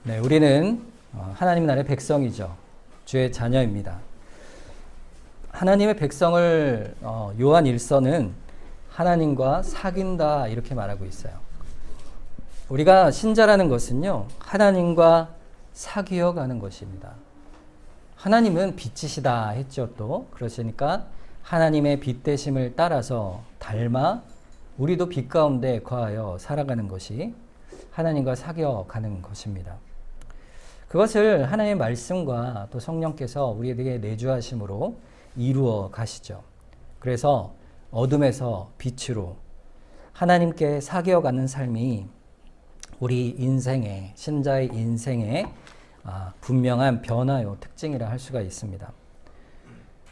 네, 우리는 하나님 나라의 백성이죠. 주의 자녀입니다. 하나님의 백성을 요한 1서는 하나님과 사귄다 이렇게 말하고 있어요. 우리가 신자라는 것은요, 하나님과 사귀어 가는 것입니다. 하나님은 빛이시다 했죠. 또 그러시니까 하나님의 빛 되심을 따라서 닮아 우리도 빛 가운데 거하여 살아가는 것이 하나님과 사귀어 가는 것입니다. 그것을 하나님의 말씀과 또 성령께서 우리에게 내주하심으로 이루어 가시죠. 그래서 어둠에서 빛으로 하나님께 사귀어 가는 삶이 우리 인생의, 신자의 인생의 분명한 변화요 특징이라 할 수가 있습니다.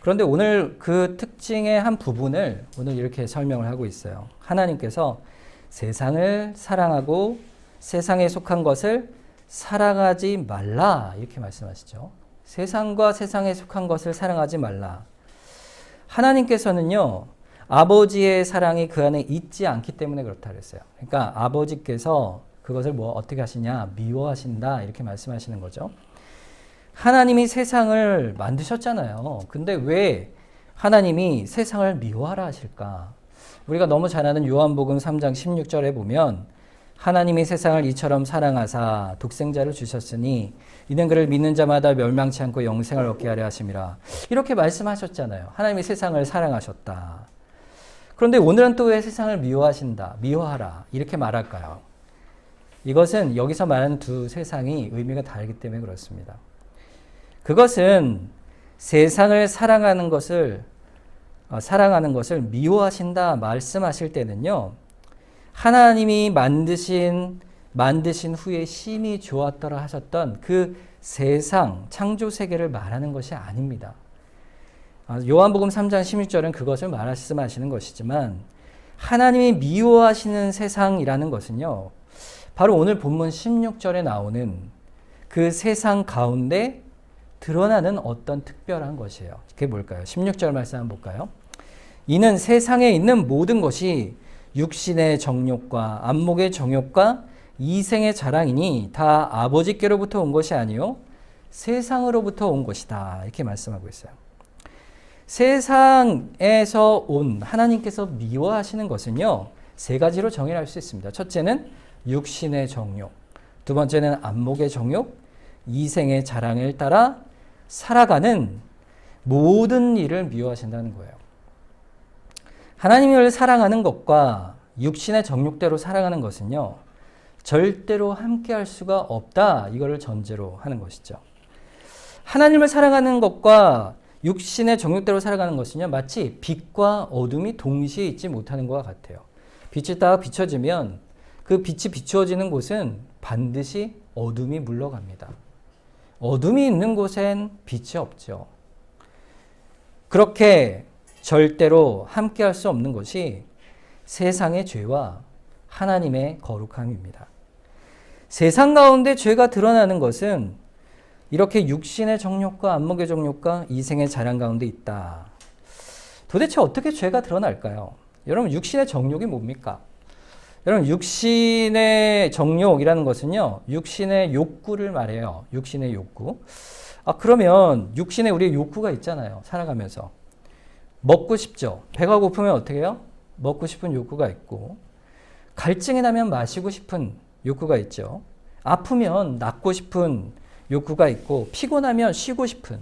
그런데 오늘 그 특징의 한 부분을 오늘 이렇게 설명을 하고 있어요. 하나님께서 세상을 사랑하고 세상에 속한 것을 사랑하지 말라 이렇게 말씀하시죠. 세상과 세상에 속한 것을 사랑하지 말라. 하나님께서는요, 아버지의 사랑이 그 안에 있지 않기 때문에 그렇다 그랬어요. 그러니까 아버지께서 그것을 어떻게 하시냐? 미워하신다 이렇게 말씀하시는 거죠. 하나님이 세상을 만드셨잖아요. 근데 왜 하나님이 세상을 미워하라 하실까? 우리가 너무 잘 아는 요한복음 3장 16절에 보면 하나님이 세상을 이처럼 사랑하사 독생자를 주셨으니 이는 그를 믿는 자마다 멸망치 않고 영생을 얻게 하려 하심이라 이렇게 말씀하셨잖아요. 하나님이 세상을 사랑하셨다. 그런데 오늘은 또 왜 세상을 미워하신다, 미워하라 이렇게 말할까요? 이것은 여기서 말하는 두 세상이 의미가 다르기 때문에 그렇습니다. 그것은 세상을 사랑하는 것을 미워하신다 말씀하실 때는요, 하나님이 만드신 후에 심히 좋았더라 하셨던 그 세상, 창조 세계를 말하는 것이 아닙니다. 요한복음 3장 16절은 그것을 말씀하시는 것이지만 하나님이 미워하시는 세상이라는 것은요, 바로 오늘 본문 16절에 나오는 그 세상 가운데 드러나는 어떤 특별한 것이에요. 그게 뭘까요? 16절 말씀 한번 볼까요? 이는 세상에 있는 모든 것이 육신의 정욕과 안목의 정욕과 이생의 자랑이니 다 아버지께로부터 온 것이 아니요 세상으로부터 온 것이다. 이렇게 말씀하고 있어요. 세상에서 온 하나님께서 미워하시는 것은요, 세 가지로 정의할 수 있습니다. 첫째는 육신의 정욕, 두 번째는 안목의 정욕, 이생의 자랑을 따라 살아가는 모든 일을 미워하신다는 거예요. 하나님을 사랑하는 것과 육신의 정욕대로 살아가는 것은요, 절대로 함께할 수가 없다. 이거를 전제로 하는 것이죠. 하나님을 사랑하는 것과 육신의 정욕대로 살아가는 것은요, 마치 빛과 어둠이 동시에 있지 못하는 것과 같아요. 빛이 딱 비춰지면 그 빛이 비추어지는 곳은 반드시 어둠이 물러갑니다. 어둠이 있는 곳엔 빛이 없죠. 그렇게 절대로 함께할 수 없는 것이 세상의 죄와 하나님의 거룩함입니다. 세상 가운데 죄가 드러나는 것은 이렇게 육신의 정욕과 안목의 정욕과 이생의 자랑 가운데 있다. 도대체 어떻게 죄가 드러날까요? 여러분, 육신의 정욕이 뭡니까? 여러분, 육신의 정욕이라는 것은요, 육신의 욕구를 말해요. 육신의 욕구. 그러면 육신에 우리의 욕구가 있잖아요. 살아가면서. 먹고 싶죠. 배가 고프면 어떻게 해요? 먹고 싶은 욕구가 있고, 갈증이 나면 마시고 싶은 욕구가 있죠. 아프면 낫고 싶은 욕구가 있고, 피곤하면 쉬고 싶은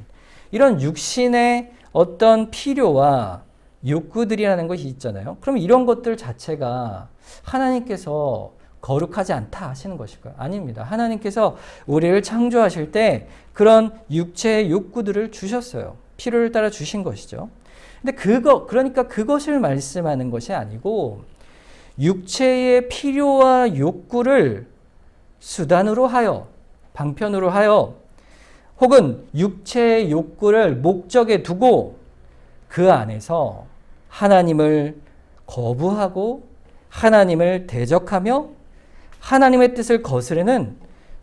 이런 육신의 어떤 필요와 욕구들이라는 것이 있잖아요. 그럼 이런 것들 자체가 하나님께서 거룩하지 않다 하시는 것일까요? 아닙니다. 하나님께서 우리를 창조하실 때 그런 육체의 욕구들을 주셨어요. 필요를 따라 주신 것이죠. 근데 그러니까 그것을 말씀하는 것이 아니고 육체의 필요와 욕구를 수단으로 하여, 방편으로 하여, 혹은 육체의 욕구를 목적에 두고 그 안에서 하나님을 거부하고 하나님을 대적하며 하나님의 뜻을 거스르는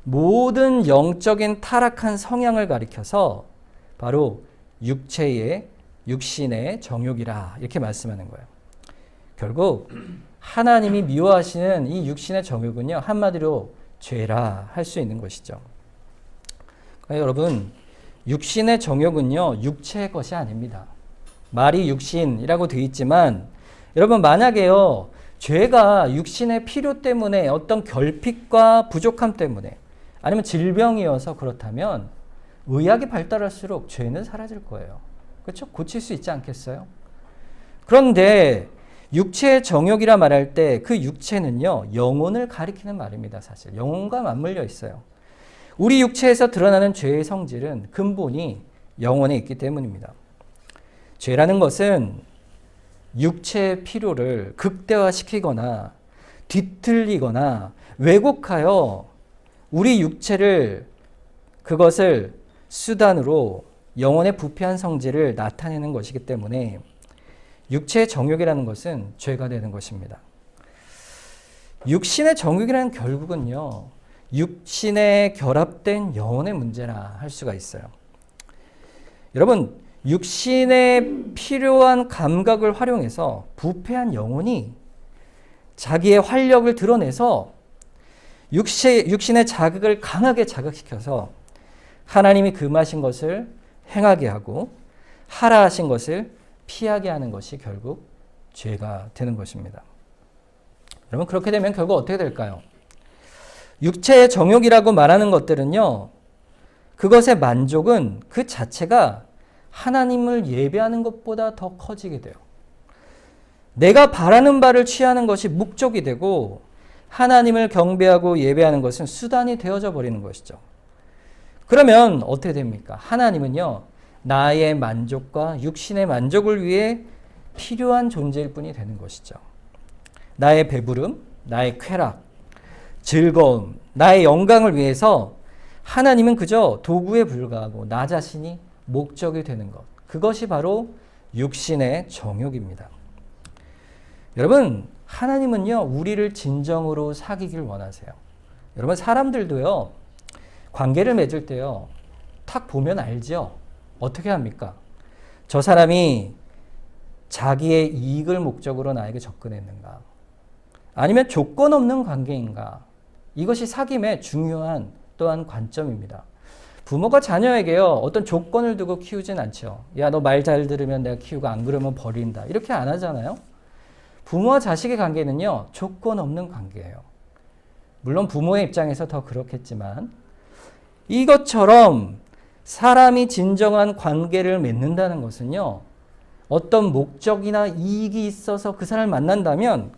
모든 영적인 타락한 성향을 가리켜서 바로 육신의 정욕이라 이렇게 말씀하는 거예요. 결국 하나님이 미워하시는 이 육신의 정욕은요, 한마디로 죄라 할 수 있는 것이죠. 그러니까 여러분, 육신의 정욕은요, 육체의 것이 아닙니다. 말이 육신이라고 되어 있지만, 여러분, 만약에요, 죄가 육신의 필요 때문에 어떤 결핍과 부족함 때문에 아니면 질병이어서 그렇다면 의학이 발달할수록 죄는 사라질 거예요. 그렇죠? 고칠 수 있지 않겠어요? 그런데 육체의 정욕이라 말할 때 그 육체는요, 영혼을 가리키는 말입니다. 사실 영혼과 맞물려 있어요. 우리 육체에서 드러나는 죄의 성질은 근본이 영혼에 있기 때문입니다. 죄라는 것은 육체의 필요를 극대화시키거나 뒤틀리거나 왜곡하여 우리 육체를 그것을 수단으로 영혼의 부패한 성질을 나타내는 것이기 때문에 육체의 정욕이라는 것은 죄가 되는 것입니다. 육신의 정욕이라는 결국은요, 육신에 결합된 영혼의 문제라 할 수가 있어요. 여러분, 육신에 필요한 감각을 활용해서 부패한 영혼이 자기의 활력을 드러내서 육신의 자극을 강하게 자극시켜서 하나님이 금하신 것을 행하게 하고 하라 하신 것을 피하게 하는 것이 결국 죄가 되는 것입니다. 여러분, 그렇게 되면 결국 어떻게 될까요? 육체의 정욕이라고 말하는 것들은요, 그것의 만족은 그 자체가 하나님을 예배하는 것보다 더 커지게 돼요. 내가 바라는 바를 취하는 것이 목적이 되고 하나님을 경배하고 예배하는 것은 수단이 되어져 버리는 것이죠. 그러면 어떻게 됩니까? 하나님은요, 나의 만족과 육신의 만족을 위해 필요한 존재일 뿐이 되는 것이죠. 나의 배부름, 나의 쾌락, 즐거움, 나의 영광을 위해서 하나님은 그저 도구에 불과하고 나 자신이 목적이 되는 것. 그것이 바로 육신의 정욕입니다. 여러분, 하나님은요, 우리를 진정으로 사귀길 원하세요. 여러분, 사람들도요, 관계를 맺을 때요, 탁 보면 알죠? 어떻게 합니까? 저 사람이 자기의 이익을 목적으로 나에게 접근했는가? 아니면 조건 없는 관계인가? 이것이 사귐의 중요한 또한 관점입니다. 부모가 자녀에게요, 어떤 조건을 두고 키우진 않죠. 야, 너 말 잘 들으면 내가 키우고 안 그러면 버린다. 이렇게 안 하잖아요. 부모와 자식의 관계는요, 조건 없는 관계예요. 물론 부모의 입장에서 더 그렇겠지만 이것처럼 사람이 진정한 관계를 맺는다는 것은요, 어떤 목적이나 이익이 있어서 그 사람을 만난다면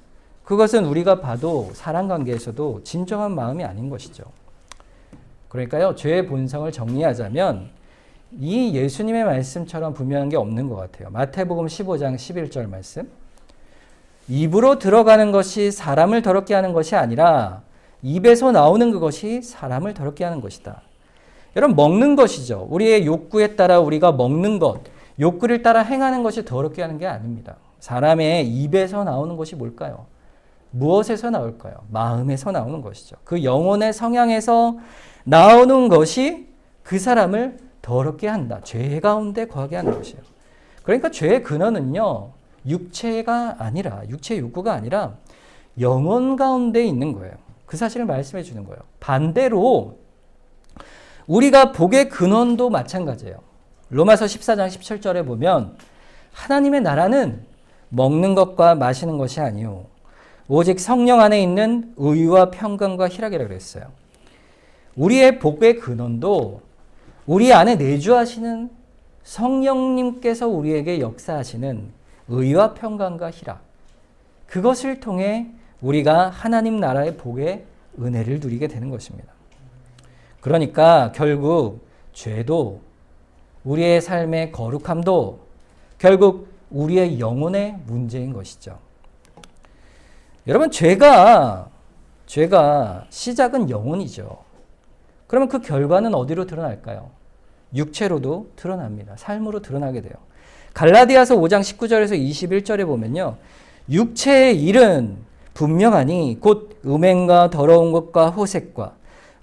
그것은 우리가 봐도 사람 관계에서도 진정한 마음이 아닌 것이죠. 그러니까요, 죄의 본성을 정리하자면 이 예수님의 말씀처럼 분명한 게 없는 것 같아요. 마태복음 15장 11절 말씀. 입으로 들어가는 것이 사람을 더럽게 하는 것이 아니라 입에서 나오는 그것이 사람을 더럽게 하는 것이다. 여러분, 먹는 것이죠. 우리의 욕구에 따라 우리가 먹는 것, 욕구를 따라 행하는 것이 더럽게 하는 게 아닙니다. 사람의 입에서 나오는 것이 뭘까요? 무엇에서 나올까요? 마음에서 나오는 것이죠. 그 영혼의 성향에서 나오는 것이 그 사람을 더럽게 한다. 죄 가운데 거하게 하는 것이에요. 그러니까 죄의 근원은요, 육체가 아니라, 육체의 욕구가 아니라 영혼 가운데 있는 거예요. 그 사실을 말씀해 주는 거예요. 반대로 우리가 복의 근원도 마찬가지예요. 로마서 14장 17절에 보면 하나님의 나라는 먹는 것과 마시는 것이 아니요 오직 성령 안에 있는 의와 평강과 희락이라고 그랬어요. 우리의 복의 근원도 우리 안에 내주하시는 성령님께서 우리에게 역사하시는 의와 평강과 희락, 그것을 통해 우리가 하나님 나라의 복의 은혜를 누리게 되는 것입니다. 그러니까 결국 죄도, 우리의 삶의 거룩함도 결국 우리의 영혼의 문제인 것이죠. 여러분, 죄가 시작은 영혼이죠. 그러면 그 결과는 어디로 드러날까요? 육체로도 드러납니다. 삶으로 드러나게 돼요. 갈라디아서 5장 19절에서 21절에 보면요, 육체의 일은 분명하니 곧 음행과 더러운 것과 호색과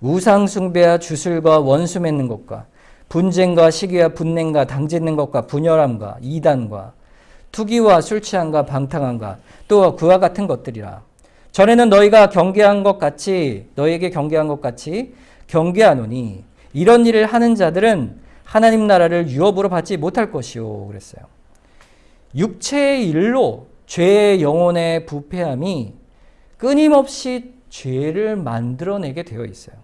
우상 숭배와 주술과 원수 맺는 것과 분쟁과 시기와 분냉과 당짓는 것과 분열함과 이단과 투기와 술 취함과 방탕함과 또 그와 같은 것들이라. 전에는 너희에게 경계한 것 같이 경계하노니 이런 일을 하는 자들은 하나님 나라를 유업으로 받지 못할 것이요. 그랬어요. 육체의 일로 죄의 영혼의 부패함이 끊임없이 죄를 만들어내게 되어 있어요.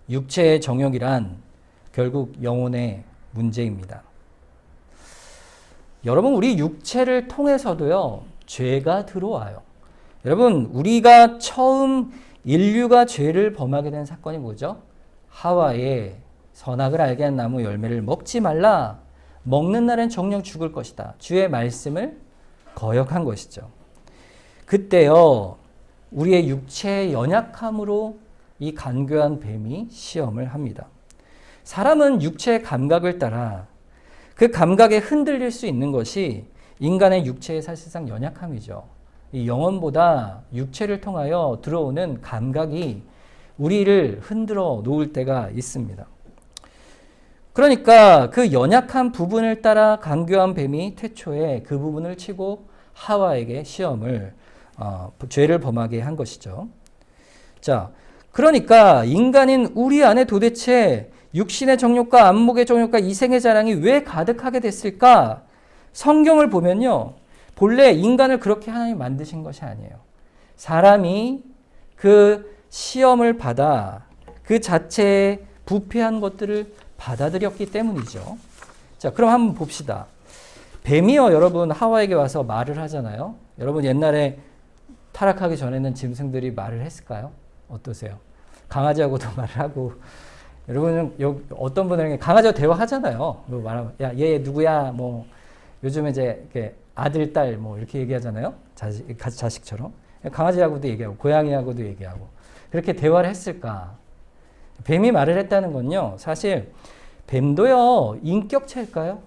육체의 정욕이란 결국 영혼의 문제입니다. 여러분, 우리 육체를 통해서도요, 죄가 들어와요. 여러분, 우리가 처음 인류가 죄를 범하게 된 사건이 뭐죠? 하와의 선악을 알게 한 나무 열매를 먹지 말라. 먹는 날엔 정령 죽을 것이다. 주의 말씀을 거역한 것이죠. 그때요, 우리의 육체의 연약함으로 이 간교한 뱀이 시험을 합니다. 사람은 육체의 감각을 따라 그 감각에 흔들릴 수 있는 것이 인간의 육체의 사실상 연약함이죠. 이 영혼보다 육체를 통하여 들어오는 감각이 우리를 흔들어 놓을 때가 있습니다. 그러니까 그 연약한 부분을 따라 간교한 뱀이 태초에 그 부분을 치고 하와에게 죄를 범하게 한 것이죠. 자, 그러니까 인간인 우리 안에 도대체 육신의 정욕과 안목의 정욕과 이생의 자랑이 왜 가득하게 됐을까? 성경을 보면요, 본래 인간을 그렇게 하나님이 만드신 것이 아니에요. 사람이 그 시험을 받아 그 자체의 부패한 것들을 받아들였기 때문이죠. 자, 그럼 한번 봅시다. 뱀이요, 여러분, 하와에게 와서 말을 하잖아요. 여러분, 옛날에 타락하기 전에는 짐승들이 말을 했을까요? 어떠세요? 강아지하고도 말을 하고, 여러분은 어떤 분들에게 강아지와 대화하잖아요. 말하면, 야, 얘 누구야? 뭐, 요즘에 이제 이렇게 아들, 딸, 뭐, 이렇게 얘기하잖아요. 자식처럼. 강아지하고도 얘기하고, 고양이하고도 얘기하고. 그렇게 대화를 했을까? 뱀이 말을 했다는 건요, 사실, 뱀도요, 인격체일까요?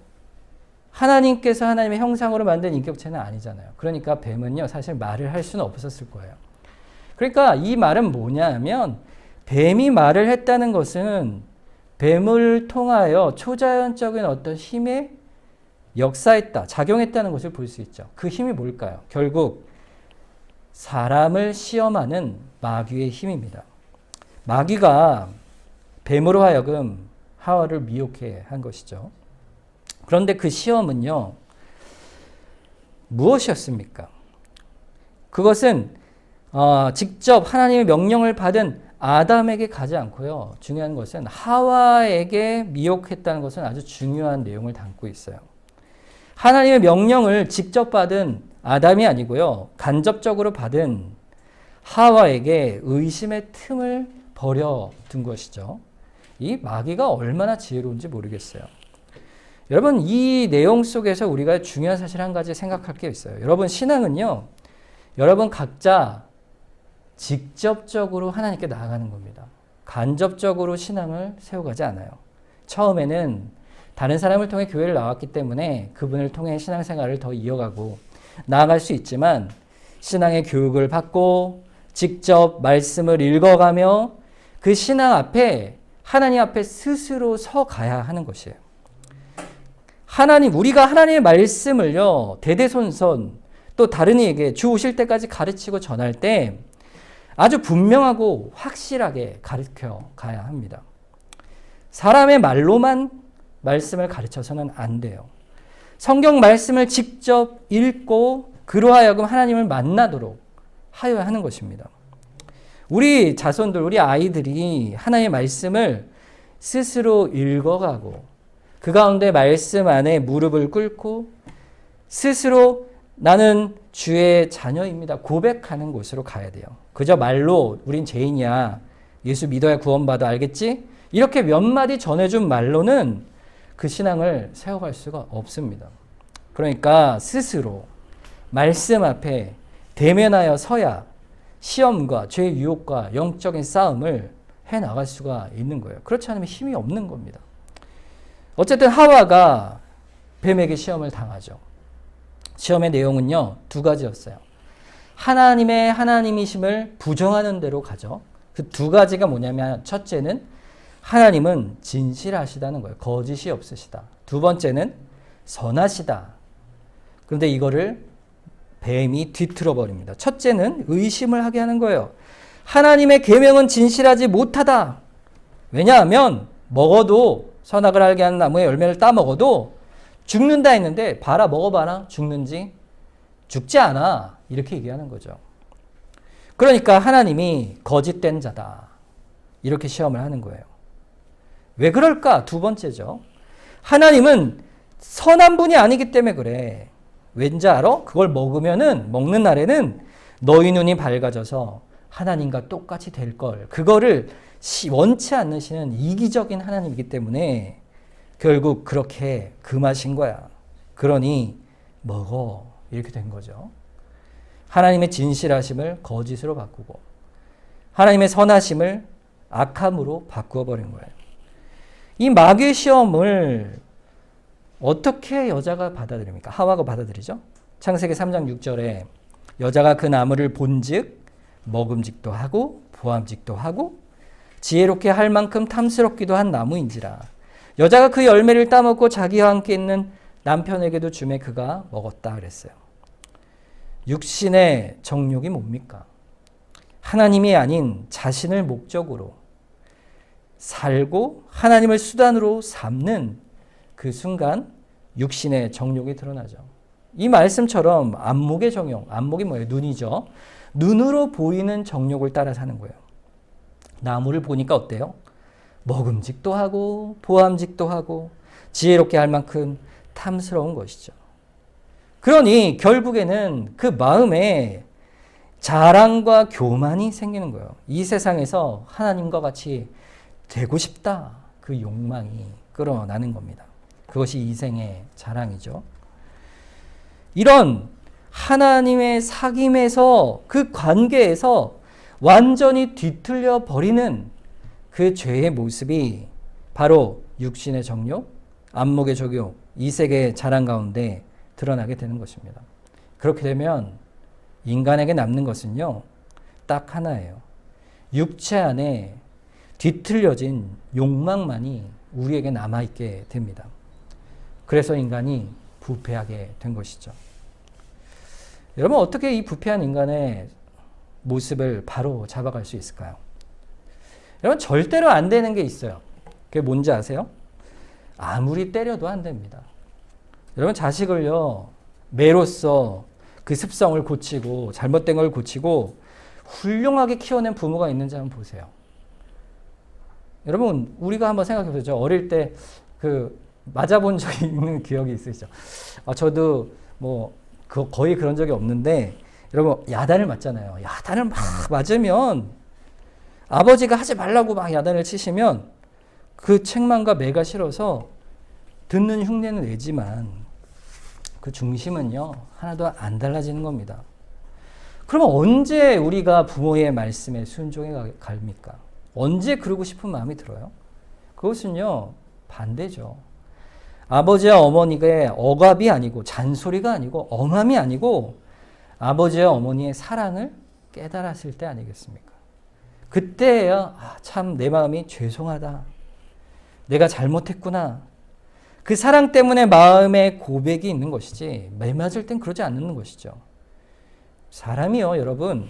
하나님께서 하나님의 형상으로 만든 인격체는 아니잖아요. 그러니까 뱀은요, 사실 말을 할 수는 없었을 거예요. 그러니까 이 말은 뭐냐면, 뱀이 말을 했다는 것은 뱀을 통하여 초자연적인 어떤 힘에 역사했다, 작용했다는 것을 볼 수 있죠. 그 힘이 뭘까요? 결국 사람을 시험하는 마귀의 힘입니다. 마귀가 뱀으로 하여금 하와를 미혹해 한 것이죠. 그런데 그 시험은요, 무엇이었습니까? 그것은 직접 하나님의 명령을 받은 아담에게 가지 않고요. 중요한 것은 하와에게 미혹했다는 것은 아주 중요한 내용을 담고 있어요. 하나님의 명령을 직접 받은 아담이 아니고요. 간접적으로 받은 하와에게 의심의 틈을 버려둔 것이죠. 이 마귀가 얼마나 지혜로운지 모르겠어요. 여러분, 이 내용 속에서 우리가 중요한 사실 한 가지 생각할 게 있어요. 여러분, 신앙은요, 여러분 각자 직접적으로 하나님께 나아가는 겁니다. 간접적으로 신앙을 세워가지 않아요. 처음에는 다른 사람을 통해 교회를 나왔기 때문에 그분을 통해 신앙생활을 더 이어가고 나아갈 수 있지만, 신앙의 교육을 받고 직접 말씀을 읽어가며 그 신앙 앞에, 하나님 앞에 스스로 서 가야 하는 것이에요. 우리가 하나님의 말씀을요, 대대손손 또 다른 이에게 주 오실 때까지 가르치고 전할 때 아주 분명하고 확실하게 가르쳐 가야 합니다. 사람의 말로만 말씀을 가르쳐서는 안 돼요. 성경 말씀을 직접 읽고 그로 하여금 하나님을 만나도록 하여야 하는 것입니다. 우리 자손들, 우리 아이들이 하나님의 말씀을 스스로 읽어가고 그 가운데 말씀 안에 무릎을 꿇고 스스로 나는 주의 자녀입니다 고백하는 곳으로 가야 돼요. 그저 말로 우린 죄인이야, 예수 믿어야 구원받아, 알겠지? 이렇게 몇 마디 전해준 말로는 그 신앙을 세워갈 수가 없습니다. 그러니까 스스로 말씀 앞에 대면하여 서야 시험과 죄의 유혹과 영적인 싸움을 해나갈 수가 있는 거예요. 그렇지 않으면 힘이 없는 겁니다. 어쨌든 하와가 뱀에게 시험을 당하죠. 시험의 내용은요, 두 가지였어요. 하나님의 하나님이심을 부정하는 대로 가죠. 그 두 가지가 뭐냐면, 첫째는 하나님은 진실하시다는 거예요. 거짓이 없으시다. 두 번째는 선하시다. 그런데 이거를 뱀이 뒤틀어 버립니다. 첫째는 의심을 하게 하는 거예요. 하나님의 계명은 진실하지 못하다. 왜냐하면 먹어도 선악을 알게 하는 나무의 열매를 따먹어도 죽는다 했는데 봐라 먹어봐라 죽는지 죽지 않아 이렇게 얘기하는 거죠. 그러니까 하나님이 거짓된 자다 이렇게 시험을 하는 거예요. 왜 그럴까? 두 번째죠. 하나님은 선한 분이 아니기 때문에 그래. 왠지 알아? 그걸 먹는 날에는 너희 눈이 밝아져서 하나님과 똑같이 될 걸. 그거를 원치 않으시는 이기적인 하나님이기 때문에 결국 그렇게 금하신 거야. 그러니 먹어. 이렇게 된 거죠. 하나님의 진실하심을 거짓으로 바꾸고 하나님의 선하심을 악함으로 바꾸어 버린 거예요. 이 마귀의 시험을 어떻게 여자가 받아들입니까? 하와가 받아들이죠. 창세기 3장 6절에 여자가 그 나무를 본즉 먹음직도 하고 보암직도 하고 지혜롭게 할 만큼 탐스럽기도 한 나무인지라. 여자가 그 열매를 따먹고 자기와 함께 있는 남편에게도 주매 그가 먹었다 그랬어요. 육신의 정욕이 뭡니까? 하나님이 아닌 자신을 목적으로 살고 하나님을 수단으로 삼는 그 순간 육신의 정욕이 드러나죠. 이 말씀처럼 안목의 정욕, 안목이 뭐예요? 눈이죠. 눈으로 보이는 정욕을 따라 사는 거예요. 나무를 보니까 어때요? 먹음직도 하고 보암직도 하고 지혜롭게 할 만큼 탐스러운 것이죠. 그러니 결국에는 그 마음에 자랑과 교만이 생기는 거예요. 이 세상에서 하나님과 같이 되고 싶다. 그 욕망이 끌어나는 겁니다. 그것이 이생의 자랑이죠. 이런 하나님의 사귐에서 그 관계에서 완전히 뒤틀려 버리는 그 죄의 모습이 바로 육신의 정욕, 안목의 정욕, 이색의 자랑 가운데 드러나게 되는 것입니다. 그렇게 되면 인간에게 남는 것은요, 딱 하나예요. 육체 안에 뒤틀려진 욕망만이 우리에게 남아있게 됩니다. 그래서 인간이 부패하게 된 것이죠. 여러분, 어떻게 이 부패한 인간의 모습을 바로 잡아갈 수 있을까요? 여러분, 절대로 안 되는 게 있어요. 그게 뭔지 아세요? 아무리 때려도 안 됩니다. 여러분, 자식을요, 매로써 그 습성을 고치고 잘못된 걸 고치고 훌륭하게 키워낸 부모가 있는지 한번 보세요. 여러분, 우리가 한번 생각해 보죠. 어릴 때 그 맞아본 적이 있는 기억이 있으시죠? 저도 거의 그런 적이 없는데, 여러분, 야단을 맞잖아요. 야단을 막 맞으면 아버지가 하지 말라고 막 야단을 치시면 그 책망과 매가 싫어서 듣는 흉내는 내지만 그 중심은요, 하나도 안 달라지는 겁니다. 그러면 언제 우리가 부모의 말씀에 순종해 갑니까? 언제 그러고 싶은 마음이 들어요? 그것은요, 반대죠. 아버지와 어머니의 억압이 아니고 잔소리가 아니고 엄함이 아니고 아버지와 어머니의 사랑을 깨달았을 때 아니겠습니까? 그때야 참 내 마음이 죄송하다. 내가 잘못했구나. 그 사랑 때문에 마음에 고백이 있는 것이지 매 맞을 땐 그러지 않는 것이죠. 사람이요, 여러분,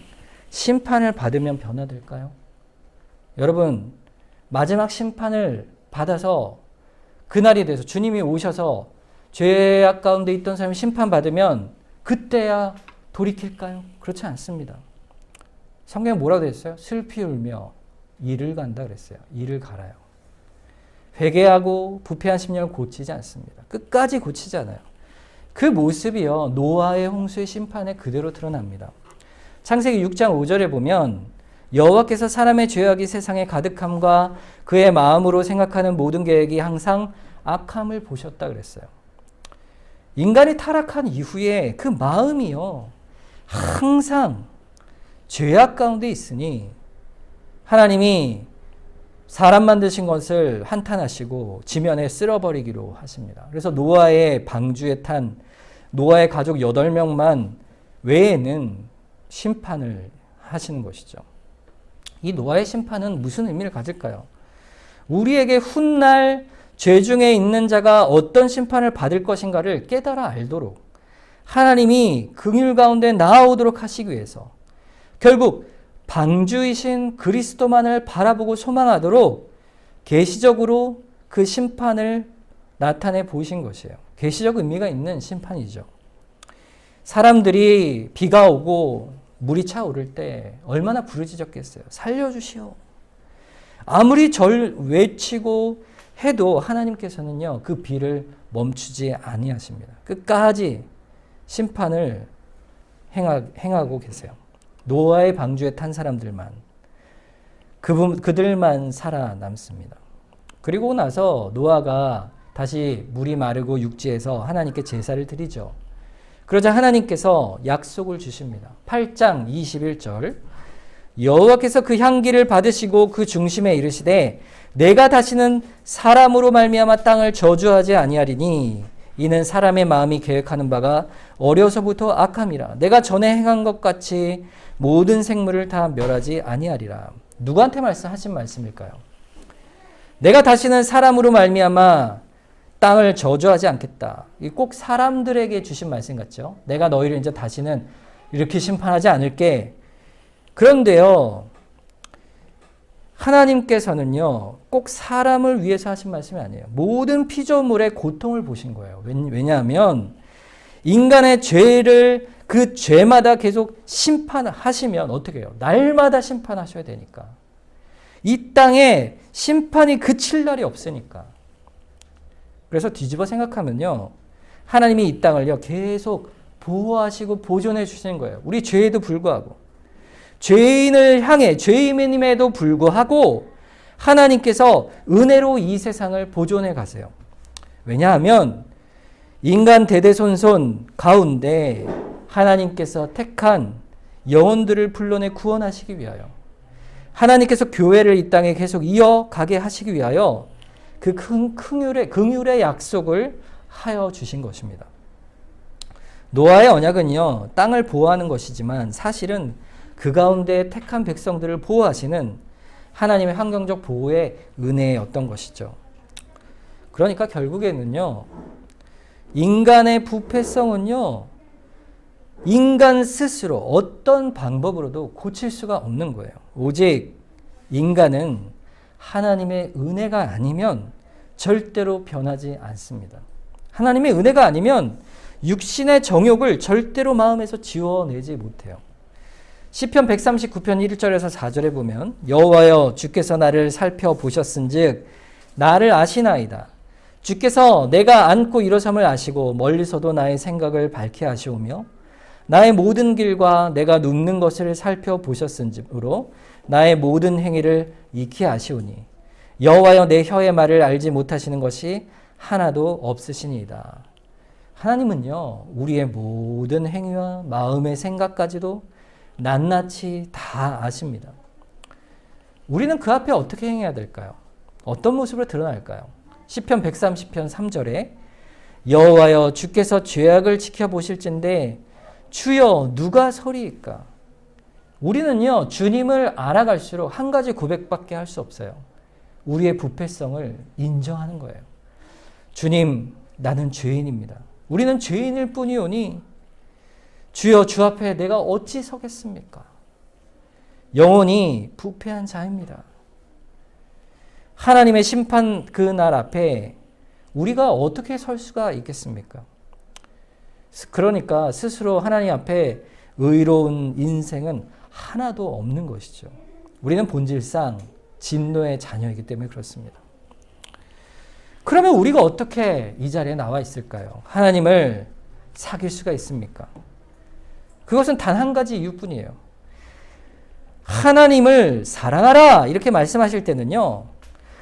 심판을 받으면 변화될까요? 여러분, 마지막 심판을 받아서 그날이 돼서 주님이 오셔서 죄악 가운데 있던 사람이 심판받으면 그때야 돌이킬까요? 그렇지 않습니다. 성경에 뭐라고 되어 있어요? 슬피 울며 이를 간다 그랬어요. 이를 갈아요. 회개하고 부패한 심령을 고치지 않습니다. 끝까지 고치지 않아요. 그 모습이요, 노아의 홍수의 심판에 그대로 드러납니다. 창세기 6장 5절에 보면 여호와께서 사람의 죄악이 세상에 가득함과 그의 마음으로 생각하는 모든 계획이 항상 악함을 보셨다 그랬어요. 인간이 타락한 이후에 그 마음이요, 항상 죄악 가운데 있으니 하나님이 사람 만드신 것을 한탄하시고 지면에 쓸어버리기로 하십니다. 그래서 노아의 방주에 탄 노아의 가족 8명만 외에는 심판을 하시는 것이죠. 이 노아의 심판은 무슨 의미를 가질까요? 우리에게 훗날 죄 중에 있는 자가 어떤 심판을 받을 것인가를 깨달아 알도록 하나님이 긍휼 가운데 나아오도록 하시기 위해서 결국 방주이신 그리스도만을 바라보고 소망하도록 계시적으로 그 심판을 나타내 보이신 것이에요. 계시적 의미가 있는 심판이죠. 사람들이 비가 오고 물이 차오를 때 얼마나 부르짖었겠어요. 살려주시오. 아무리 절 외치고 해도 하나님께서는요, 그 비를 멈추지 아니하십니다. 끝까지 심판을 행하고 계세요. 노아의 방주에 탄 사람들만, 그들만 살아남습니다. 그리고 나서 노아가 다시 물이 마르고 육지에서 하나님께 제사를 드리죠. 그러자 하나님께서 약속을 주십니다. 8장 21절 여호와께서 그 향기를 받으시고 그 중심에 이르시되 내가 다시는 사람으로 말미암아 땅을 저주하지 아니하리니 이는 사람의 마음이 계획하는 바가 어려서부터 악함이라. 내가 전에 행한 것 같이 모든 생물을 다 멸하지 아니하리라. 누구한테 하신 말씀일까요? 내가 다시는 사람으로 말미암아 땅을 저주하지 않겠다. 꼭 사람들에게 주신 말씀 같죠? 내가 너희를 이제 다시는 이렇게 심판하지 않을게. 그런데요, 하나님께서는요, 꼭 사람을 위해서 하신 말씀이 아니에요. 모든 피조물의 고통을 보신 거예요. 왜냐하면 인간의 죄를 그 죄마다 계속 심판하시면 어떻게 해요? 날마다 심판하셔야 되니까. 이 땅에 심판이 그칠 날이 없으니까. 그래서 뒤집어 생각하면요, 하나님이 이 땅을요 계속 보호하시고 보존해 주시는 거예요. 우리 죄에도 불구하고, 죄인을 향해 죄인임에도 불구하고 하나님께서 은혜로 이 세상을 보존해 가세요. 왜냐하면 인간 대대손손 가운데 하나님께서 택한 영혼들을 불러내 구원하시기 위하여, 하나님께서 교회를 이 땅에 계속 이어가게 하시기 위하여 그 긍휼의 약속을 하여 주신 것입니다. 노아의 언약은요, 땅을 보호하는 것이지만 사실은 그 가운데 택한 백성들을 보호하시는 하나님의 환경적 보호의 은혜였던 것이죠. 그러니까 결국에는요, 인간의 부패성은요, 인간 스스로 어떤 방법으로도 고칠 수가 없는 거예요. 오직 인간은 하나님의 은혜가 아니면 절대로 변하지 않습니다. 하나님의 은혜가 아니면 육신의 정욕을 절대로 마음에서 지워내지 못해요. 시편 139편 1절에서 4절에 보면 여호와여 주께서 나를 살펴보셨은즉 나를 아시나이다. 주께서 내가 앉고 일어섬을 아시고 멀리서도 나의 생각을 밝게 하시오며 나의 모든 길과 내가 눕는 것을 살펴보셨은지로 나의 모든 행위를 익히 아시오니 여호와여 내 혀의 말을 알지 못하시는 것이 하나도 없으시니이다. 하나님은요, 우리의 모든 행위와 마음의 생각까지도 낱낱이 다 아십니다. 우리는 그 앞에 어떻게 행해야 될까요? 어떤 모습으로 드러날까요? 시편 130편 3절에 여호와여 주께서 죄악을 지켜보실진데 주여 누가 서리이까? 우리는요, 주님을 알아갈수록 한 가지 고백밖에 할 수 없어요. 우리의 부패성을 인정하는 거예요. 주님, 나는 죄인입니다. 우리는 죄인일 뿐이오니 주여 주 앞에 내가 어찌 서겠습니까? 영원히 부패한 자입니다. 하나님의 심판 그 날 앞에 우리가 어떻게 설 수가 있겠습니까? 그러니까 스스로 하나님 앞에 의로운 인생은 하나도 없는 것이죠. 우리는 본질상 진노의 자녀이기 때문에 그렇습니다. 그러면 우리가 어떻게 이 자리에 나와 있을까요? 하나님을 사귈 수가 있습니까? 그것은 단 한 가지 이유뿐이에요. 하나님을 사랑하라 이렇게 말씀하실 때는요,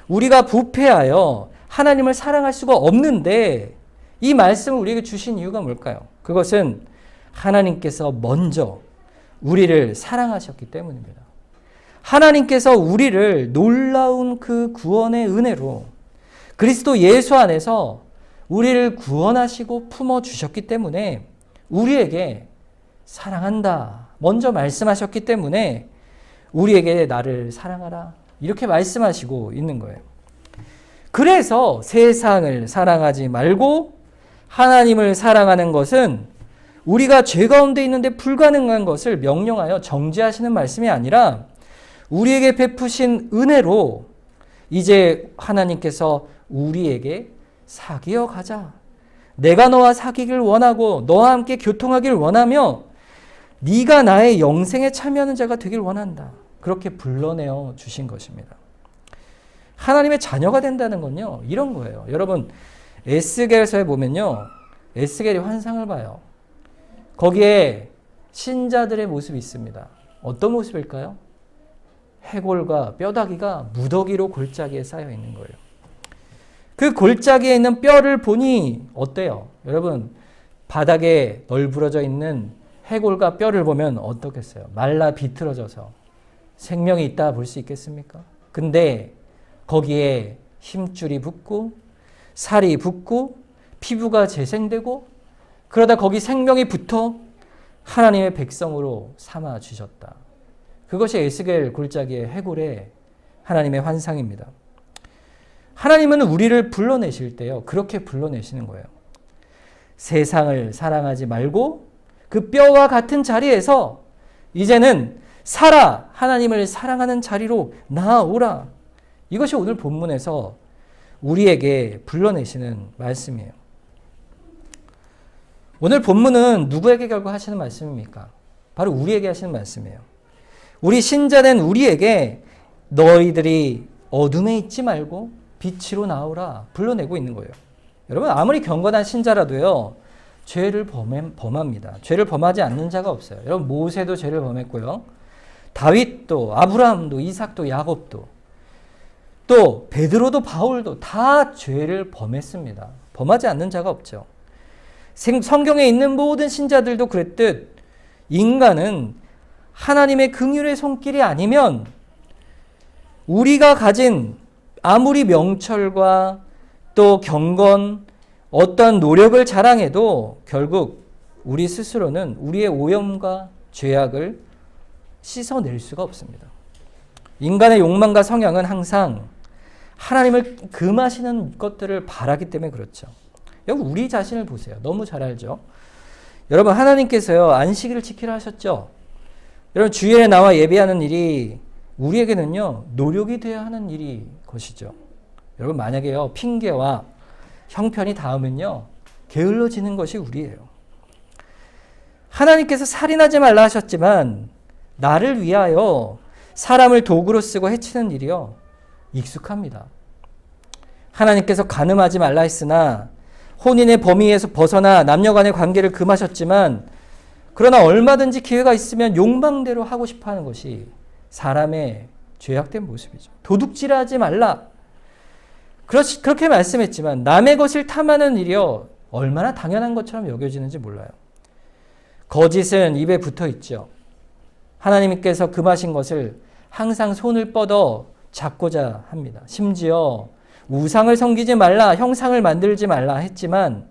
우리가 부패하여 하나님을 사랑할 수가 없는데 이 말씀을 우리에게 주신 이유가 뭘까요? 그것은 하나님께서 먼저 우리를 사랑하셨기 때문입니다. 하나님께서 우리를 놀라운 그 구원의 은혜로 그리스도 예수 안에서 우리를 구원하시고 품어주셨기 때문에 우리에게 사랑한다 먼저 말씀하셨기 때문에 우리에게 나를 사랑하라 이렇게 말씀하시고 있는 거예요. 그래서 세상을 사랑하지 말고 하나님을 사랑하는 것은 우리가 죄 가운데 있는데 불가능한 것을 명령하여 정죄하시는 말씀이 아니라 우리에게 베푸신 은혜로 이제 하나님께서 우리에게 사귀어 가자. 내가 너와 사귀길 원하고 너와 함께 교통하길 원하며 네가 나의 영생에 참여하는 자가 되길 원한다. 그렇게 불러내어 주신 것입니다. 하나님의 자녀가 된다는 건요, 이런 거예요. 여러분, 에스겔서에 보면요, 에스겔이 환상을 봐요. 거기에 신자들의 모습이 있습니다. 어떤 모습일까요? 해골과 뼈다귀가 무더기로 골짜기에 쌓여 있는 거예요. 그 골짜기에 있는 뼈를 보니 어때요? 여러분, 바닥에 널브러져 있는 해골과 뼈를 보면 어떻겠어요? 말라 비틀어져서 생명이 있다 볼 수 있겠습니까? 근데 거기에 힘줄이 붙고 살이 붙고 피부가 재생되고 그러다 거기 생명이 붙어 하나님의 백성으로 삼아 주셨다. 그것이 에스겔 골짜기의 해골의 하나님의 환상입니다. 하나님은 우리를 불러내실 때요, 그렇게 불러내시는 거예요. 세상을 사랑하지 말고 그 뼈와 같은 자리에서 이제는 살아, 하나님을 사랑하는 자리로 나아오라. 이것이 오늘 본문에서 우리에게 불러내시는 말씀이에요. 오늘 본문은 누구에게 결국 하시는 말씀입니까? 바로 우리에게 하시는 말씀이에요. 우리 신자된 우리에게 너희들이 어둠에 있지 말고 빛으로 나오라 불러내고 있는 거예요. 여러분, 아무리 경건한 신자라도요, 죄를 범합니다. 죄를 범하지 않는 자가 없어요. 여러분, 모세도 죄를 범했고요. 다윗도, 아브라함도, 이삭도, 야곱도, 또 베드로도, 바울도 다 죄를 범했습니다. 범하지 않는 자가 없죠. 성경에 있는 모든 신자들도 그랬듯 인간은 하나님의 긍휼의 손길이 아니면 우리가 가진 아무리 명철과 또 경건, 어떤 노력을 자랑해도 결국 우리 스스로는 우리의 오염과 죄악을 씻어낼 수가 없습니다. 인간의 욕망과 성향은 항상 하나님을 금하시는 것들을 바라기 때문에 그렇죠. 여러분, 우리 자신을 보세요. 너무 잘 알죠? 여러분, 하나님께서요, 안식일을 지키라 하셨죠? 여러분, 주일에 나와 예배하는 일이 우리에게는요, 노력이 되어야 하는 일이 것이죠. 여러분, 만약에요, 핑계와 형편이 닿으면요, 게을러지는 것이 우리예요. 하나님께서 살인하지 말라 하셨지만 나를 위하여 사람을 도구로 쓰고 해치는 일이요, 익숙합니다. 하나님께서 간음하지 말라 했으나 혼인의 범위에서 벗어나 남녀간의 관계를 금하셨지만 그러나 얼마든지 기회가 있으면 욕망대로 하고 싶어하는 것이 사람의 죄악된 모습이죠. 도둑질하지 말라. 그렇게 말씀했지만 남의 것을 탐하는 일이요, 얼마나 당연한 것처럼 여겨지는지 몰라요. 거짓은 입에 붙어 있죠. 하나님께서 금하신 것을 항상 손을 뻗어 잡고자 합니다. 심지어 우상을 섬기지 말라, 형상을 만들지 말라 했지만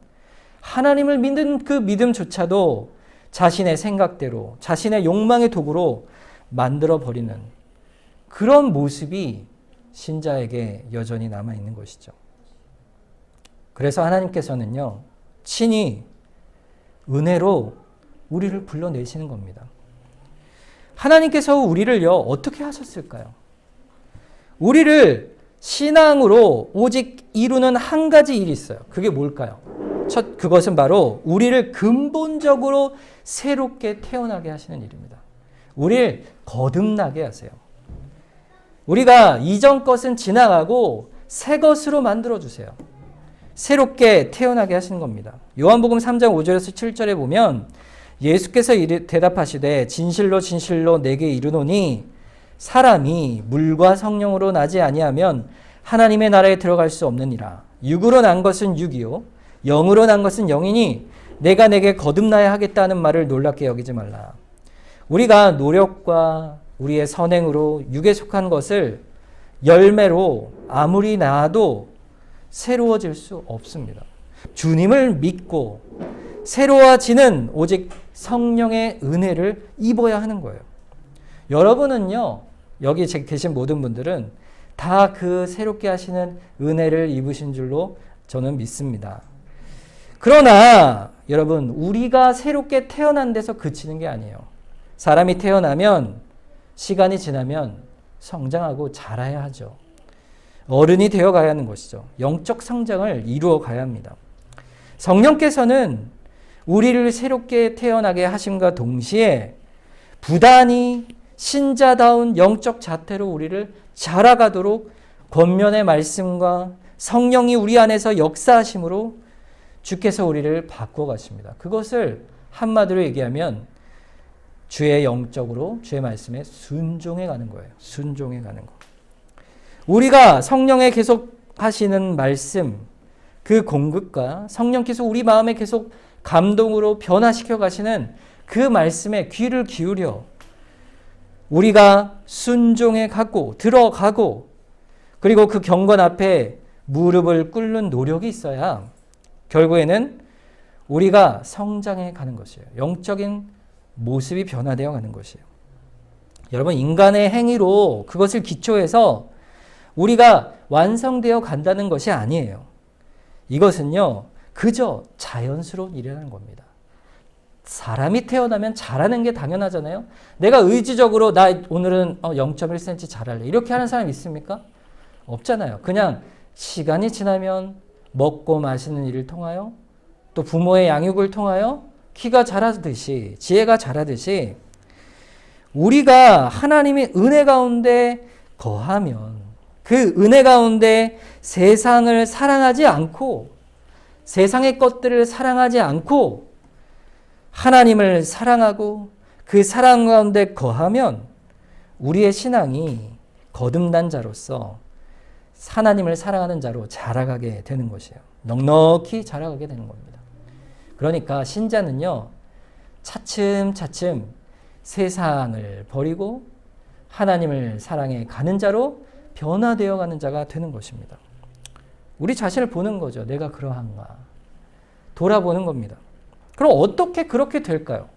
하나님을 믿는 그 믿음조차도 자신의 생각대로, 자신의 욕망의 도구로 만들어버리는 그런 모습이 신자에게 여전히 남아있는 것이죠. 그래서 하나님께서는요, 친히 은혜로 우리를 불러내시는 겁니다. 하나님께서 우리를요, 어떻게 하셨을까요? 우리를 신앙으로 오직 이루는 한 가지 일이 있어요. 그게 뭘까요? 그것은 바로 우리를 근본적으로 새롭게 태어나게 하시는 일입니다. 우리를 거듭나게 하세요. 우리가 이전 것은 지나가고 새 것으로 만들어주세요. 새롭게 태어나게 하시는 겁니다. 요한복음 3장 5절에서 7절에 보면 예수께서 대답하시되 진실로 진실로 내게 이르노니 사람이 물과 성령으로 나지 아니하면 하나님의 나라에 들어갈 수 없느니라. 육으로 난 것은 육이요 영으로 난 것은 영이니 내가 내게 거듭나야 하겠다는 말을 놀랍게 여기지 말라. 우리가 노력과 우리의 선행으로 육에 속한 것을 열매로 아무리 낳아도 새로워질 수 없습니다. 주님을 믿고 새로워지는 오직 성령의 은혜를 입어야 하는 거예요. 여러분은요, 여기 계신 모든 분들은 다 그 새롭게 하시는 은혜를 입으신 줄로 저는 믿습니다. 그러나 여러분, 우리가 새롭게 태어난 데서 그치는 게 아니에요. 사람이 태어나면 시간이 지나면 성장하고 자라야 하죠. 어른이 되어 가야 하는 것이죠. 영적 성장을 이루어 가야 합니다. 성령께서는 우리를 새롭게 태어나게 하심과 동시에 부단히 신자다운 영적 자태로 우리를 자라가도록 권면의 말씀과 성령이 우리 안에서 역사하심으로 주께서 우리를 바꿔가십니다. 그것을 한마디로 얘기하면 주의 영적으로 주의 말씀에 순종해 가는 거예요. 순종해 가는 거. 우리가 성령에 계속 하시는 말씀, 그 공급과 성령께서 우리 마음에 계속 감동으로 변화시켜 가시는 그 말씀에 귀를 기울여 우리가 순종해 가고 들어가고 그리고 그 경건 앞에 무릎을 꿇는 노력이 있어야 결국에는 우리가 성장해 가는 것이에요. 영적인 모습이 변화되어 가는 것이에요. 여러분, 인간의 행위로 그것을 기초해서 우리가 완성되어 간다는 것이 아니에요. 이것은요, 그저 자연스러운 일이라는 겁니다. 사람이 태어나면 잘하는 게 당연하잖아요. 내가 의지적으로 나 오늘은 0.1cm 잘할래 이렇게 하는 사람 있습니까? 없잖아요. 그냥 시간이 지나면 먹고 마시는 일을 통하여 또 부모의 양육을 통하여 키가 자라듯이 지혜가 자라듯이 우리가 하나님의 은혜 가운데 거하면 그 은혜 가운데 세상을 사랑하지 않고 세상의 것들을 사랑하지 않고 하나님을 사랑하고 그 사랑 가운데 거하면 우리의 신앙이 거듭난 자로서 하나님을 사랑하는 자로 자라가게 되는 것이에요. 넉넉히 자라가게 되는 겁니다. 그러니까 신자는요, 차츰차츰 세상을 버리고 하나님을 사랑해 가는 자로 변화되어 가는 자가 되는 것입니다. 우리 자신을 보는 거죠. 내가 그러한가. 돌아보는 겁니다. 그럼 어떻게 그렇게 될까요?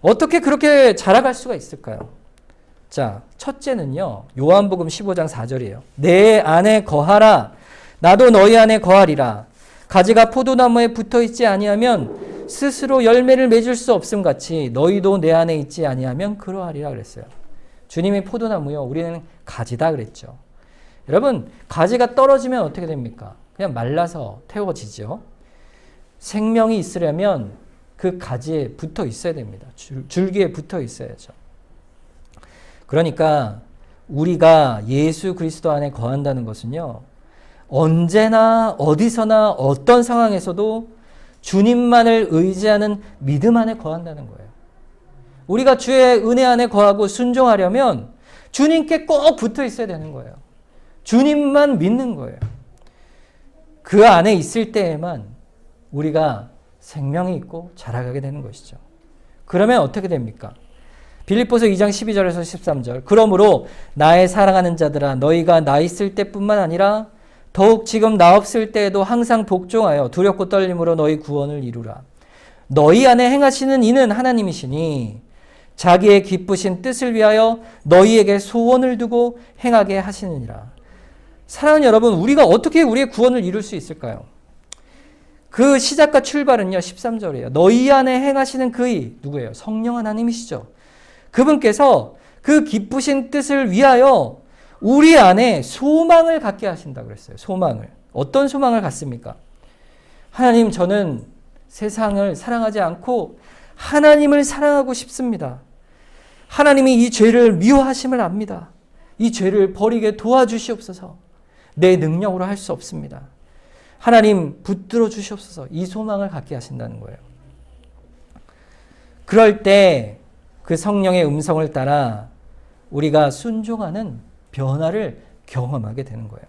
어떻게 그렇게 자라갈 수가 있을까요? 자, 첫째는요, 요한복음 15장 4절이에요. 내 안에 거하라. 나도 너희 안에 거하리라. 가지가 포도나무에 붙어 있지 아니하면 스스로 열매를 맺을 수 없음 같이 너희도 내 안에 있지 아니하면 그러하리라 그랬어요. 주님이 포도나무요, 우리는 가지다 그랬죠. 여러분, 가지가 떨어지면 어떻게 됩니까? 그냥 말라서 태워지죠. 생명이 있으려면 그 가지에 붙어 있어야 됩니다. 줄기에 붙어 있어야죠. 그러니까 우리가 예수 그리스도 안에 거한다는 것은요, 언제나 어디서나 어떤 상황에서도 주님만을 의지하는 믿음 안에 거한다는 거예요. 우리가 주의 은혜 안에 거하고 순종하려면 주님께 꼭 붙어 있어야 되는 거예요. 주님만 믿는 거예요. 그 안에 있을 때에만 우리가 생명이 있고 자라가게 되는 것이죠. 그러면 어떻게 됩니까? 빌립보서 2장 12절에서 13절. 그러므로 나의 사랑하는 자들아, 너희가 나 있을 때뿐만 아니라 더욱 지금 나 없을 때에도 항상 복종하여 두렵고 떨림으로 너희 구원을 이루라. 너희 안에 행하시는 이는 하나님이시니 자기의 기쁘신 뜻을 위하여 너희에게 소원을 두고 행하게 하시느니라. 사랑하는 여러분, 우리가 어떻게 우리의 구원을 이룰 수 있을까요? 그 시작과 출발은요, 13절이에요. 너희 안에 행하시는 그이 누구예요? 성령 하나님이시죠. 그분께서 그 기쁘신 뜻을 위하여 우리 안에 소망을 갖게 하신다 그랬어요. 소망을. 어떤 소망을 갖습니까? 하나님, 저는 세상을 사랑하지 않고 하나님을 사랑하고 싶습니다. 하나님이 이 죄를 미워하심을 압니다. 이 죄를 버리게 도와주시옵소서. 내 능력으로 할 수 없습니다. 하나님 붙들어 주시옵소서. 이 소망을 갖게 하신다는 거예요. 그럴 때 그 성령의 음성을 따라 우리가 순종하는 변화를 경험하게 되는 거예요.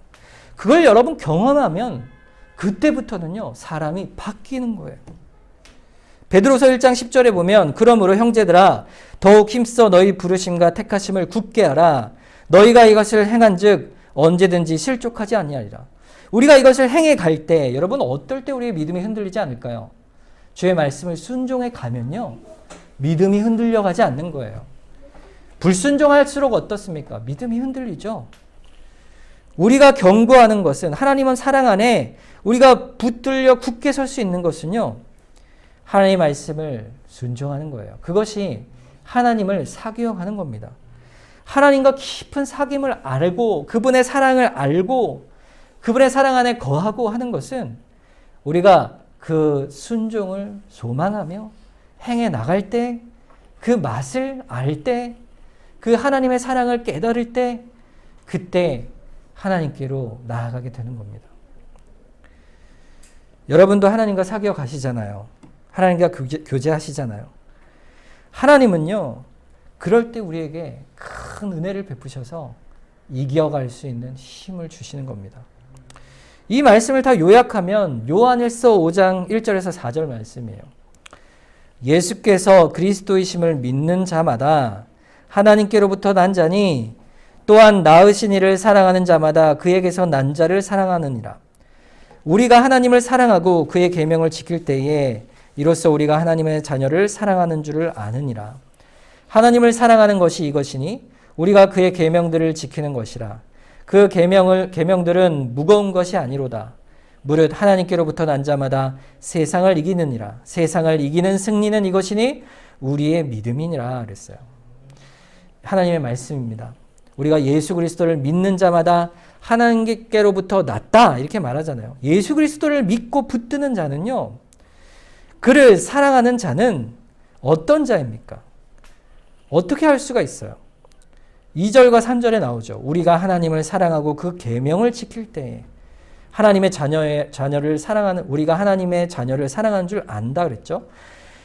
그걸 여러분 경험하면 그때부터는요, 사람이 바뀌는 거예요. 베드로서 1장 10절에 보면 그러므로 형제들아 더욱 힘써 너희 부르심과 택하심을 굳게 하라. 너희가 이것을 행한즉 언제든지 실족하지 아니하리라. 우리가 이것을 행해 갈 때 여러분 어떨 때 우리의 믿음이 흔들리지 않을까요? 주의 말씀을 순종해 가면요, 믿음이 흔들려 가지 않는 거예요. 불순종할수록 어떻습니까? 믿음이 흔들리죠. 우리가 경고하는 것은, 하나님은 사랑 안에 우리가 붙들려 굳게 설 수 있는 것은요, 하나님의 말씀을 순종하는 거예요. 그것이 하나님을 사귀어가는 겁니다. 하나님과 깊은 사귐을 알고 그분의 사랑을 알고 그분의 사랑 안에 거하고 하는 것은 우리가 그 순종을 소망하며 행해 나갈 때 그 맛을 알 때 그 하나님의 사랑을 깨달을 때 그때 하나님께로 나아가게 되는 겁니다. 여러분도 하나님과 사귀어 가시잖아요. 하나님과 교제하시잖아요. 하나님은요, 그럴 때 우리에게 큰 은혜를 베푸셔서 이겨갈 수 있는 힘을 주시는 겁니다. 이 말씀을 다 요약하면 요한일서 5장 1절에서 4절 말씀이에요. 예수께서 그리스도이심을 믿는 자마다 하나님께로부터 난 자니 또한 낳으신 이를 사랑하는 자마다 그에게서 난 자를 사랑하느니라. 우리가 하나님을 사랑하고 그의 계명을 지킬 때에 이로써 우리가 하나님의 자녀를 사랑하는 줄을 아느니라. 하나님을 사랑하는 것이 이것이니 우리가 그의 계명들을 지키는 것이라. 그 계명들은 무거운 것이 아니로다. 무릇 하나님께로부터 난 자마다 세상을 이기느니라. 세상을 이기는 승리는 이것이니 우리의 믿음이니라 그랬어요. 하나님의 말씀입니다. 우리가 예수 그리스도를 믿는 자마다 하나님께로부터 났다 이렇게 말하잖아요. 예수 그리스도를 믿고 붙드는 자는요, 그를 사랑하는 자는 어떤 자입니까? 어떻게 할 수가 있어요? 2절과 3절에 나오죠. 우리가 하나님을 사랑하고 그 계명을 지킬 때에 하나님의 자녀를 사랑하는, 우리가 하나님의 자녀를 사랑하는 줄 안다 그랬죠.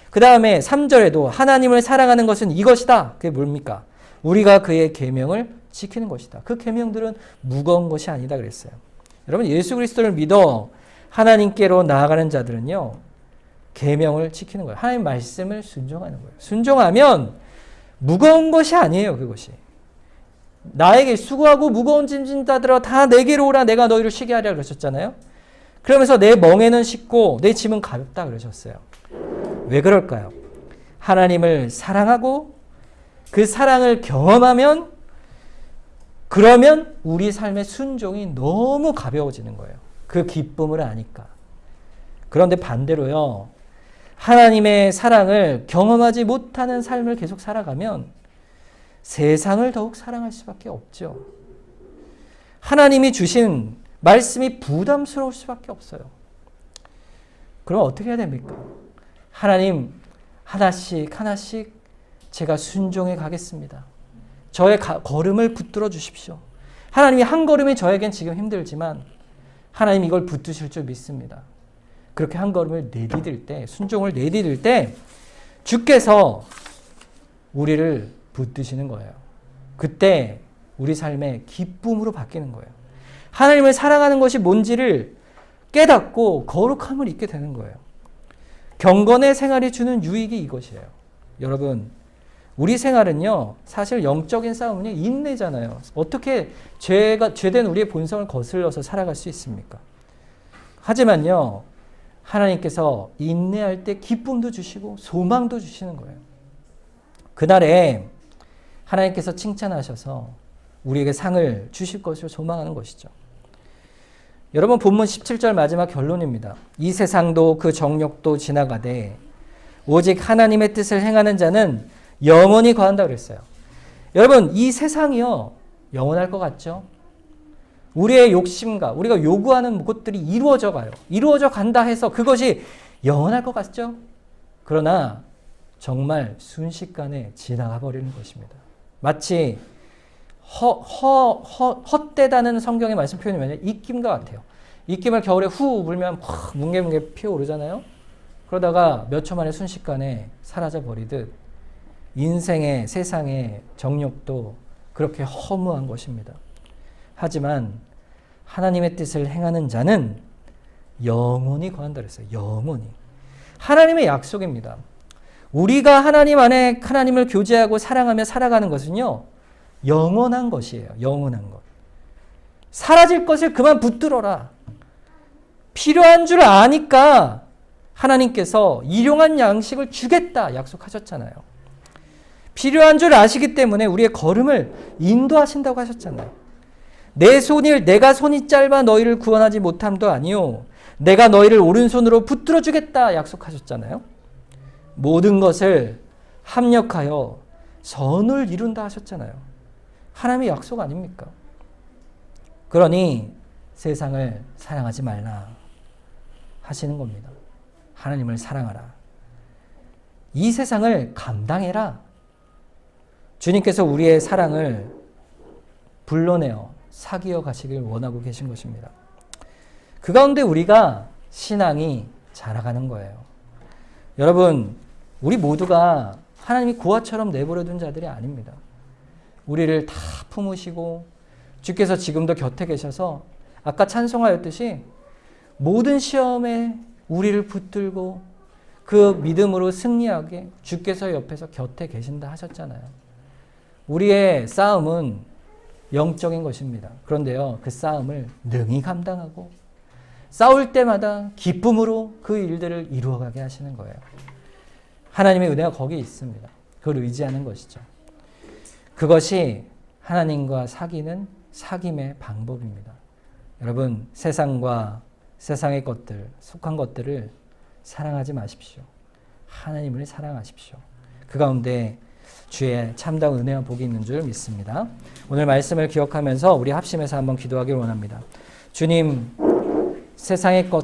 그 다음에 3절에도 하나님을 사랑하는 것은 이것이다. 그게 뭡니까? 우리가 그의 계명을 지키는 것이다. 그 계명들은 무거운 것이 아니다 그랬어요. 여러분, 예수 그리스도를 믿어 하나님께로 나아가는 자들은요, 계명을 지키는 거예요. 하나님 말씀을 순종하는 거예요. 순종하면 무거운 것이 아니에요. 그것이. 나에게 수고하고 무거운 짐진 자들아 다 내게로 오라 내가 너희를 쉬게 하리라 그러셨잖아요. 그러면서 내 멍에는 쉽고 내 짐은 가볍다 그러셨어요. 왜 그럴까요? 하나님을 사랑하고 그 사랑을 경험하면, 그러면 우리 삶의 순종이 너무 가벼워지는 거예요. 그 기쁨을 아니까. 그런데 반대로요, 하나님의 사랑을 경험하지 못하는 삶을 계속 살아가면 세상을 더욱 사랑할 수밖에 없죠. 하나님이 주신 말씀이 부담스러울 수밖에 없어요. 그럼 어떻게 해야 됩니까? 하나님, 하나씩 하나씩 제가 순종해 가겠습니다. 저의 걸음을 붙들어 주십시오. 하나님이 한 걸음이 저에겐 지금 힘들지만 하나님 이걸 붙드실 줄 믿습니다. 그렇게 한 걸음을 내디딜 때, 순종을 내디딜 때 주께서 우리를 붙드시는 거예요. 그때 우리 삶의 기쁨으로 바뀌는 거예요. 하나님을 사랑하는 것이 뭔지를 깨닫고 거룩함을 잊게 되는 거예요. 경건의 생활이 주는 유익이 이것이에요. 여러분, 우리 생활은요, 사실 영적인 싸움은요, 인내잖아요. 어떻게 죄된 우리의 본성을 거슬러서 살아갈 수 있습니까? 하지만요, 하나님께서 인내할 때 기쁨도 주시고 소망도 주시는 거예요. 그날에 하나님께서 칭찬하셔서 우리에게 상을 주실 것을 소망하는 것이죠. 여러분, 본문 17절 마지막 결론입니다. 이 세상도 그 정욕도 지나가되 오직 하나님의 뜻을 행하는 자는 영원히 거한다 그랬어요. 여러분, 이 세상이요, 영원할 것 같죠? 우리의 욕심과 우리가 요구하는 것들이 이루어져 가요. 이루어져 간다 해서 그것이 영원할 것 같죠? 그러나 정말 순식간에 지나가 버리는 것입니다. 마치 헛되다는 성경의 말씀 표현이 뭐냐면 입김과 같아요. 입김을 겨울에 후 불면 확 뭉게뭉게 피어오르잖아요. 그러다가 몇 초 만에 순식간에 사라져 버리듯 인생의, 세상의 정욕도 그렇게 허무한 것입니다. 하지만 하나님의 뜻을 행하는 자는 영원히 거한다 그랬어요. 영원히. 하나님의 약속입니다. 우리가 하나님 안에 하나님을 교제하고 사랑하며 살아가는 것은요, 영원한 것이에요. 영원한 것. 사라질 것을 그만 붙들어라. 필요한 줄 아니까 하나님께서 일용한 양식을 주겠다 약속하셨잖아요. 필요한 줄 아시기 때문에 우리의 걸음을 인도하신다고 하셨잖아요. 내가 손이 짧아 너희를 구원하지 못함도 아니요 내가 너희를 오른손으로 붙들어 주겠다 약속하셨잖아요. 모든 것을 합력하여 선을 이룬다 하셨잖아요. 하나님의 약속 아닙니까? 그러니 세상을 사랑하지 말라 하시는 겁니다. 하나님을 사랑하라. 이 세상을 감당해라. 주님께서 우리의 사랑을 불러내어 사귀어 가시길 원하고 계신 것입니다. 그 가운데 우리가 신앙이 자라가는 거예요. 여러분, 우리 모두가 하나님이 고아처럼 내버려 둔 자들이 아닙니다. 우리를 다 품으시고 주께서 지금도 곁에 계셔서 아까 찬송하였듯이 모든 시험에 우리를 붙들고 그 믿음으로 승리하게 주께서 옆에서 곁에 계신다 하셨잖아요. 우리의 싸움은 영적인 것입니다. 그런데요, 그 싸움을 능히 감당하고 싸울 때마다 기쁨으로 그 일들을 이루어가게 하시는 거예요. 하나님의 은혜가 거기에 있습니다. 그걸 의지하는 것이죠. 그것이 하나님과 사귀는 사귐의 방법입니다. 여러분, 세상과 세상의 것들, 속한 것들을 사랑하지 마십시오. 하나님을 사랑하십시오. 그 가운데 주의 참다운 은혜와 복이 있는 줄 믿습니다. 오늘 말씀을 기억하면서 우리 합심해서 한번 기도하길 원합니다. 주님, 세상의 것